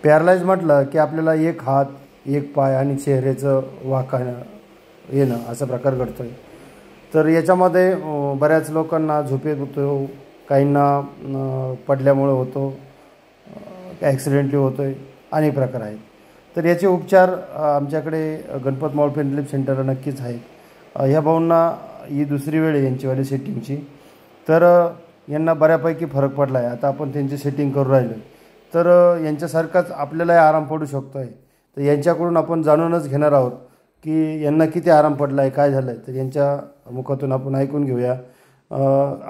Paralyse म्हटलं की आपल्याला एक हात, एक पाय आणि चेहऱ्याचं वाकाणं येणं असा प्रकार घडतो आहे. तर याच्यामध्ये बऱ्याच लोकांना झोपेत होतो, काहींना पडल्यामुळे होतो, ॲक्सिडेंटली होतो आहे, अनेक प्रकार आहेत. तर याचे उपचार आमच्याकडे गणपत मॉल पेन रिलीफ सेंटरला नक्कीच आहेत. ह्या भाऊंना ही दुसरी वेळ आहे यांचीवाली सेटिंगची. तर यांना बऱ्यापैकी फरक पडला आहे. आता आपण त्यांची सेटिंग करू राहिलो. तर यांच्यासारखाच आपल्यालाही आराम पडू शकतो आहे. तर यांच्याकडून आपण जाणूनच घेणार आहोत की यांना किती आराम पडला आहे, काय झालं आहे. तर यांच्या मुखातून आपण ऐकून घेऊया.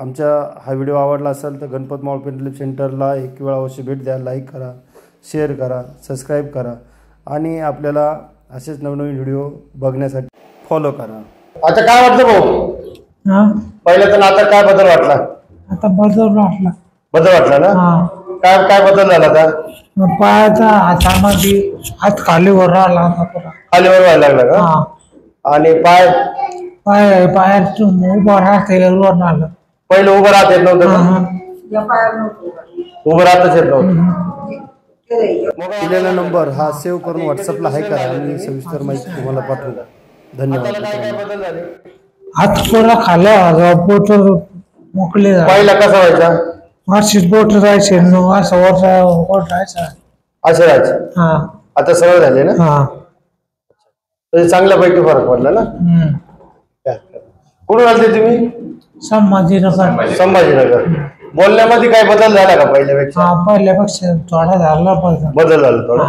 आमचा हा व्हिडिओ आवडला असेल तर गणपत मॉल पेन रिलीफ सेंटरला एक वेळा अवश्य भेट द्या. लाईक करा, शेअर करा, सबस्क्राईब करा आणि आपल्याला असेच नवनवीन व्हिडिओ बघण्यासाठी फॉलो करा. आता काय वाटलं भाऊ? पहिलं तर आता काय बदल वाटला? आता बदल वाटला ना? काय काय बदल झाला? आता पायाचा हातामध्ये हात खालीवर राहिला होता पुरा. खालीवर व्हायला लागला का? आणि पायात उभं राहता येईल आलं. पहिलं उभं राहता येत नव्हतं? उभं राहताच येत नव्हतं. दिलेला नंबर हा सेव्ह करून व्हॉट्सअपला हाय करा आणि सविस्तर माहिती तुम्हाला पाठवू. धन्यवाद. हात पुरा खाल्या बोट मोकळे. पहिला कसा व्हायचा? अशीच बोट जायचे असं वर राहायचं. असं राहायचं. आता सवय झाली ना? चांगल्यापैकी फरक पडला ना? कुठून आले तुम्ही? संभाजीनगर. बोलण्यामध्ये काय बदल झाला का पहिल्यापेक्षा? पहिल्यापेक्षा थोडा झाला. बदल झाला थोडा.